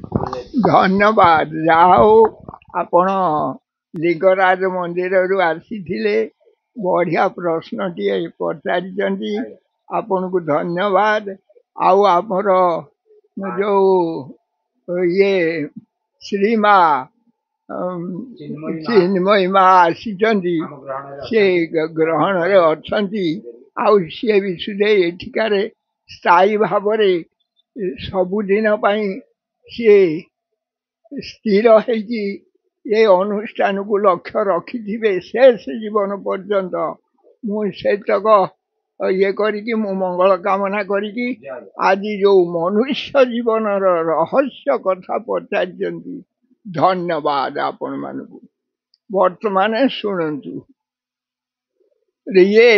धन्यवाद जाओ आपण लिंगराज मंदिर आसी बढ़िया प्रश्न टे पचारि आपण को धन्यवाद आउ आमर जो ये श्रीमा चिन्मयी माँ आसी से ग्रहण अच्छा आउ सी भी सुधे एठिकार स्थायी भाव सबुदिन सी स्थिर है ये अनुष्ठान को लक्ष्य रखि शेष जीवन पर्यंत मुतक ये करी मंगल कामना करी आज जो मनुष्य जीवन रहस्य कथा पचारि धन्यवाद आपण मानू वर्तमान शुणु ये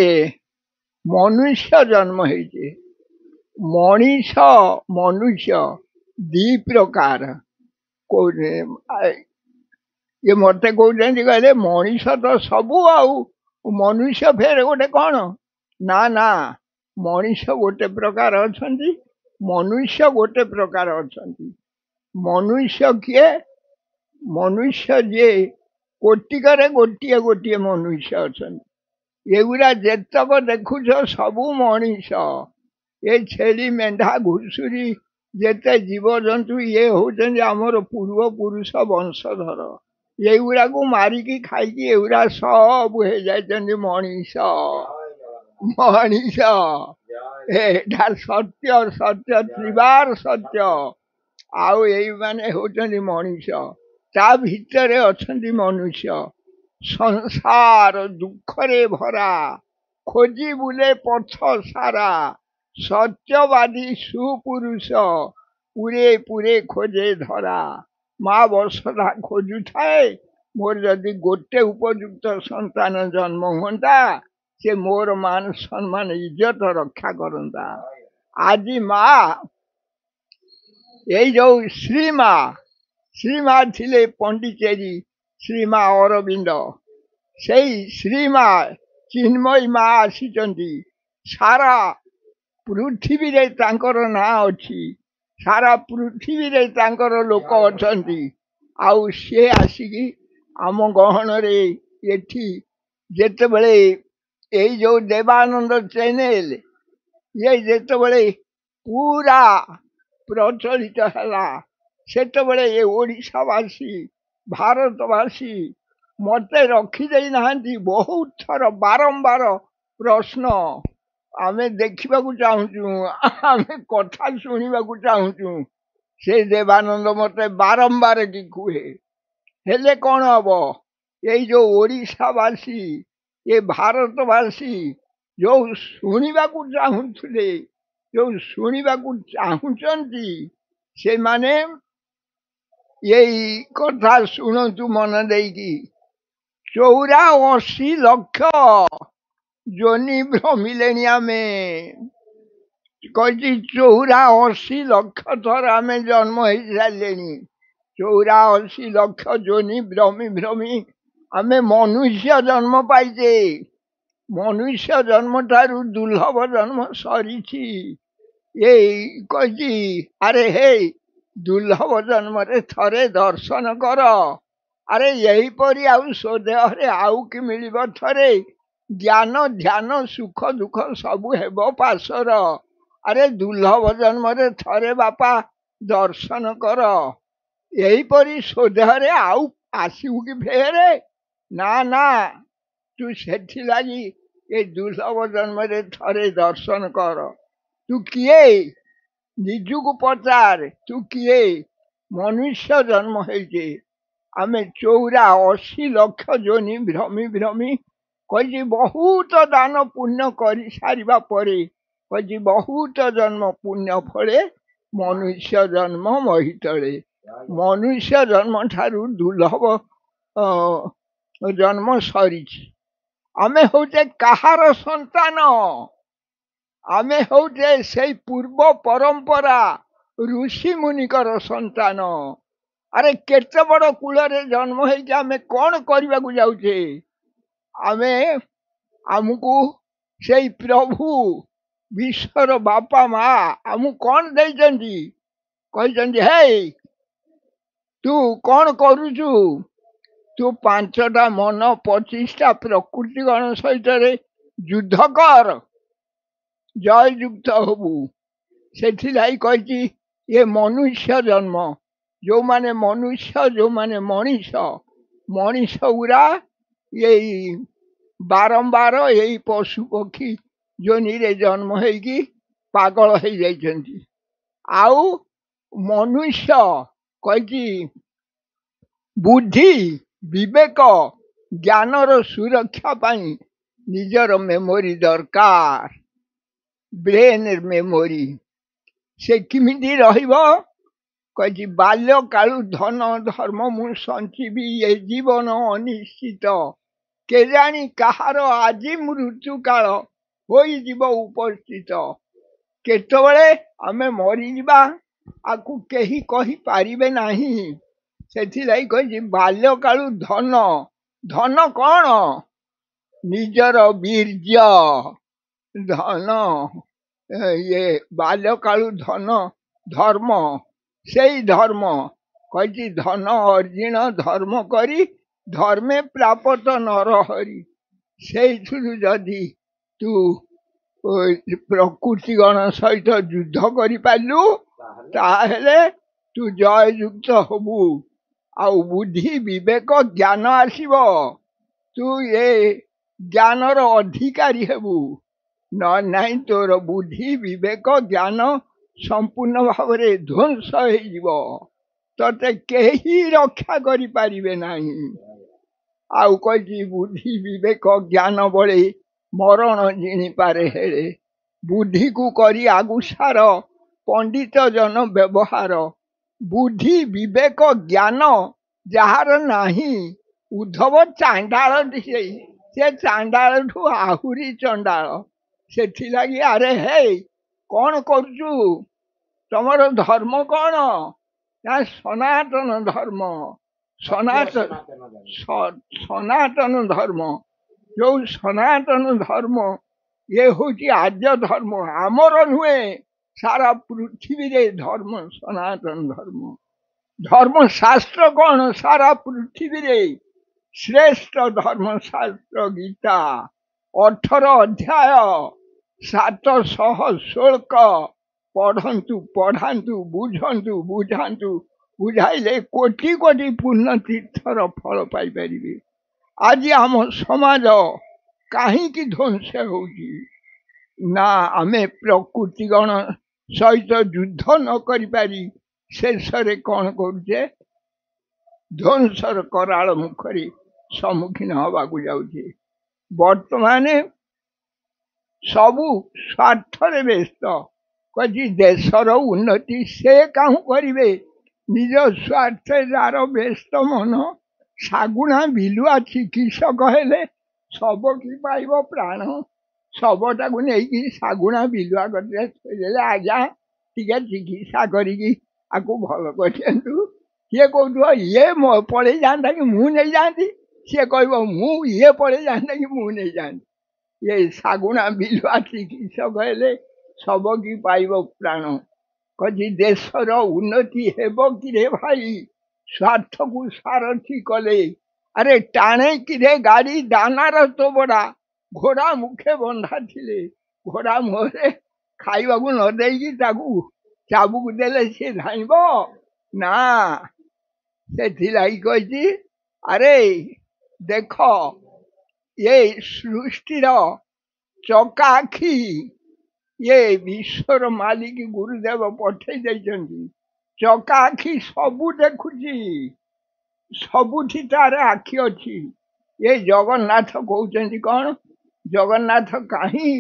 मनुष्य जन्म है मनीष मनुष्य दी प्रकार ये मत कहते मनीष तो सबू आउ मनुष्य फेर गोटे कौन ना ना मनीष गोटे प्रकार अच्छा मनुष्य गोटे प्रकार अच्छा मनुष्य किए मनुष्य जे कोटिकर गोटे गोटे मनुष्य अच्छा एगुरा जेतक देखुच सबू मनीष ये छेली मेढ़ा घुषुरी जेते जीवजंतु ये होचंदी आमर पूर्व पुरुष वंशधर येगुरा को मारिकी खाइकी एगुरा सब हो जाइछंदी मनीष मनीष एटा सत्य सत्य त्रिबार सत्य आउ यही माने होचंदी मनीष ता भितरे अछंदी मनुष्य संसार दुख रे भरा खोजी बुले पथ सारा सत्यवादी सुपुरुष पूरे पूरे खोजे धरा माँ वर्षा खोजु थाए मोर जदि गोटे उपयुक्त संतान जन्म हुंता से मोर मान सम्मान इज्जत रक्षा करता आज माँ यही जो श्रीमा थिले पंडिचेरी श्रीमा अरविंद से श्रीमा चिन्मयी माँ आसी सारा पृथ्वी रे तांकर ना अच्छी सारा पृथ्वी रे तांकर लोक अच्छी आउ सी आसिकी आम गहन रे एठी जेते बळे यही जो देवानंद चैनल ये जेते बळे पूरा प्रचलित है सेते बळे ये ओडिशावासी भारतवासी मते रखी ना बहुत थर बारंबार प्रश्न आमे देखा चाहूँ आम कथा शुणा चाहूँ से देवानंद मत बारंबार की कहे हेले कौन हम यही जो ओडिशावासी ये भारतवासी जो शुणा चाहूले जो शुणा चाहूँगी से माने यही कथा शुणु मन देकी 84 लक्ष जोनी भ्रमिले आमे कही 84 लक्ष थर आम जन्म हो सारे 84 लक्ष जोनी भ्रमी भ्रमी आम मनुष्य जन्म पाइचे मनुष्य जन्म ठारू दुर्लभ जन्म सरी ये कही अरे हे दुर्लभ जन्म रे थरे दर्शन कर अरे यही परी आउ स्वदेह आउ कि मिल थरे ज्ञान ध्यान सुख दुख सबू हेब पासर अरे दुर्लभ जन्म रे थरे बापा दर्शन कर यही परी स्वदेह आउ आसबू कि फेरे ना ना तू से लगी ये दुर्लभ जन्म रे थरे दर्शन कर तू किए निजु को पचार तू किए मनुष्य जन्म होइछे आमे 84 लक्ष जोनी भ्रमी भ्रमी कही बहुत दान पुण्य कर सारिबा परे कही बहुत जन्म पुण्य फले मनुष्य जन्म महितले मनुष्य जन्म ठारू दुर्लभ जन्म सरी आमे होते कहार संतान आमे होते से पूर्व परंपरा ऋषि मुनिकर संतान अरे केते बड़ कूल रे जन्म होइके आमे कौन करबा को जाउछे आमे आमको से प्रभु विश्वर बापा माँ आमको कौन देइछंती कहिछंती हे ତୁ କ'ଣ କରୁଛୁ? ତୁ 5ଟା ମନ 25ଟା ପ୍ରକୃତି ଗଣ ସହିତରେ ଯୁଦ୍ଧ କର, ଜୟଯୁକ୍ତ ହବୁ। ସେଥିଲାଗି କହିଛି ଏ ମନୁଷ୍ୟ ଜନ୍ମ, ଯେଉଁମାନେ ମନୁଷ୍ୟ, ଯେଉଁମାନେ ମଣିଷ, ମଣିଷ ଗୁରା ଏଇ ବାରମ୍ବାର ଏଇ ପଶୁ ପକ୍ଷୀ ଯୋନିରେ ଜନ୍ମ ହେଇକି ପାଗଳ ହେଇଯାଇଛନ୍ତି। ଆଉ ମନୁଷ୍ୟ କହିଛି ବୁଦ୍ଧି, ବିବେକ, ଜ୍ଞାନର ସୁରକ୍ଷା ପାଇଁ ନିଜର ମେମୋରି ଦରକାର, ବ୍ରେନ୍ ମେମୋରି। ସେ କେମିତି ରହିବ? କହିଛି ବାଲ୍ୟକାଳୁ ଧନ ଧର୍ମ ମୁଁ ସଞ୍ଚିବି, ଏ ଜୀବନ ଅନିଶ୍ଚିତ, କେଜାଣି କାହାର ଆଜି ମୃତ୍ୟୁ କାଳ ହୋଇଯିବ ଉପସ୍ଥିତ। କେତେବେଳେ ଆମେ ମରିଯିବା ଆକୁ କେହି କହିପାରିବେ ନାହିଁ। ସେଥିଲାଗି କହିଛି ବାଲ୍ୟକାଳୁ ଧନ। ଧନ କ'ଣ? ନିଜର ବୀର୍ଯ୍ୟ ଧନ। ଇଏ ବାଲ୍ୟକାଳୁ ଧନ ଧର୍ମ, ସେଇ ଧର୍ମ କହିଛି ଧନ ଅର୍ଜିଣ ଧର୍ମ କରି, ଧର୍ମେ ପ୍ରାପତ ନରହରି। ସେଇଥିରୁ ଯଦି ତୁ ପ୍ରକୃତି ଗଣ ସହିତ ଯୁଦ୍ଧ କରିପାରିଲୁ ତାହେଲେ ତୁ ଜୟଯୁକ୍ତ ହବୁ। ଆଉ ବୁଦ୍ଧି, ବିବେକ, ଜ୍ଞାନ ଆସିବ। ତୁ ଏ ଜ୍ଞାନର ଅଧିକାରୀ ହେବୁ। ନହେଲେ ନାହିଁ ତୋର ବୁଦ୍ଧି, ବିବେକ, ଜ୍ଞାନ ସମ୍ପୂର୍ଣ୍ଣ ଭାବରେ ଧ୍ୱଂସ ହେଇଯିବ। ତତେ କେହି ରକ୍ଷା କରିପାରିବେ ନାହିଁ। ଆଉ କହିଛି ବୁଦ୍ଧି, ବିବେକ, ଜ୍ଞାନ ବଳେ ମରଣ ଜିଣିପାରେ ହେଳେ। ବୁଦ୍ଧିକୁ କରି ଆଗୁସାର, ପଣ୍ଡିତ ଜନ ବ୍ୟବହାର। ବୁଦ୍ଧି, ବିବେକ, ଜ୍ଞାନ ଯାହାର ନାହିଁ, ଉଦ୍ଧବ ଚାଣ୍ଡାଳ ଦିଏ। ସେ ଚାଣ୍ଡାଳଠୁ ଆହୁରି ଚଣ୍ଡାଳ। ସେଥିଲାଗି ଆରେ ହେ, କ'ଣ କରୁଛୁ? ତମର ଧର୍ମ କ'ଣ? ନା ସନାତନ ଧର୍ମ। ସନାତନ ଧର୍ମ, ଯୋଉ ସନାତନ ଧର୍ମ ଇଏ ହଉଛି ଆଦ୍ୟ ଧର୍ମ, ଆମର ନୁହେଁ, ସାରା ପୃଥିବୀରେ ଧର୍ମ ସନାତନ ଧର୍ମ। ଧର୍ମଶାସ୍ତ୍ର କ'ଣ? ସାରା ପୃଥିବୀରେ ଶ୍ରେଷ୍ଠ ଧର୍ମଶାସ୍ତ୍ର ଗୀତା, 18 ଅଧ୍ୟାୟ, 700 ଶ୍ଲୋକ। ପଢ଼ନ୍ତୁ, ପଢ଼ାନ୍ତୁ, ବୁଝନ୍ତୁ, ବୁଝାନ୍ତୁ, ବୁଝାଇଲେ କୋଟି କୋଟି ପୂର୍ଣ୍ଣ ତୀର୍ଥର ଫଳ ପାଇପାରିବେ। ଆଜି ଆମ ସମାଜ କାହିଁକି ଧ୍ୱଂସ ହେଉଛି? ନା ଆମେ ପ୍ରକୃତି ଗଣ ସହିତ ଯୁଦ୍ଧ ନ କରିପାରି ଶେଷରେ କ'ଣ କରୁଛେ? ଧ୍ୱଂସର କରାଳ ମୁଖରେ ସମ୍ମୁଖୀନ ହେବାକୁ ଯାଉଛେ। ବର୍ତ୍ତମାନ ସବୁ ସ୍ୱାର୍ଥରେ ବ୍ୟସ୍ତ। କହିଛି ଦେଶର ଉନ୍ନତି ସେ କାହୁଁ କରିବେ, ନିଜ ସ୍ୱାର୍ଥରେ ଯାର ବ୍ୟସ୍ତ ମନ। ଶାଗୁଣା ବିଲୁଆ ଚିକିତ୍ସକ ହେଲେ ଶବ କି ପାଇବ ପ୍ରାଣ। ଶବଟାକୁ ନେଇକି ଶାଗୁଣା ବିଲୁଆ କତିରେ ଥୋଇଦେଲେ, ଆଜ୍ଞା ଟିକେ ଚିକିତ୍ସା କରିକି ଆକୁ ଭଲ କରିଦିଅନ୍ତୁ। ସିଏ କହୁଥିବ ଇଏ ପଳେଇ ଯାଆନ୍ତା କି ମୁଁ ନେଇଯାଆନ୍ତି। ସିଏ କହିବ ମୁଁ ଇଏ ପଳେଇ ଯାଆନ୍ତା କି ମୁଁ ନେଇଯାଆନ୍ତି। ଇଏ ଶାଗୁଣା ବିଲୁଆ ଚିକିତ୍ସକ ହେଲେ ଶବ କି ପାଇବ ପ୍ରାଣ। କହିଛି ଦେଶର ଉନ୍ନତି ହେବ କିରେ ଭାଇ, ସ୍ୱାର୍ଥକୁ ସାରଥି କଲେ। ଆରେ ଟାଣେ କିରେ ଗାଡ଼ି ଦାନାର ତୋବଡ଼ା, ଘୋଡ଼ା ମୁଖେ ବନ୍ଧା ଥିଲେ। ଘୋଡ଼ା ମୁହଁରେ ଖାଇବାକୁ ନ ଦେଇକି ତାକୁ ଚାବୁକୁ ଦେଲେ ସିଏ ଧାଇଁବ ନା। ସେଥିଲାଗି କହିଛି ଆରେ ଦେଖ, ଏ ସୃଷ୍ଟିର ଚକା ଆଖି ଇଏ ବିଶ୍ୱର ମାଲିକ ଗୁରୁଦେବ ପଠେଇ ଦେଇଛନ୍ତି। ଚକା ଆଖି ସବୁ ଦେଖୁଛି, ସବୁଠି ତାର ଆଖି ଅଛି। ଏ ଜଗନ୍ନାଥ କହୁଛନ୍ତି କ'ଣ? ଜଗନ୍ନାଥ କାହିଁ?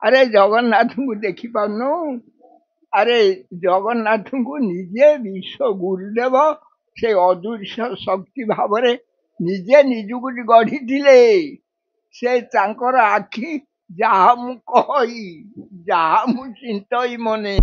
ଆରେ ଜଗନ୍ନାଥଙ୍କୁ ଦେଖିପାରୁନୁ? ଆରେ ଜଗନ୍ନାଥଙ୍କୁ ନିଜେ ବିଶ୍ୱ ଗୁରୁଦେବ ସେ ଅଦୃଶ୍ୟ ଶକ୍ତି ଭାବରେ ନିଜେ ନିଜକୁ ଗଢ଼ିଥିଲେ। ସେ ତାଙ୍କର ଆଖି ଯାହା ମୁଁ କହି, ଯାହା ମୁଁ ଚିନ୍ତଇ ମନେ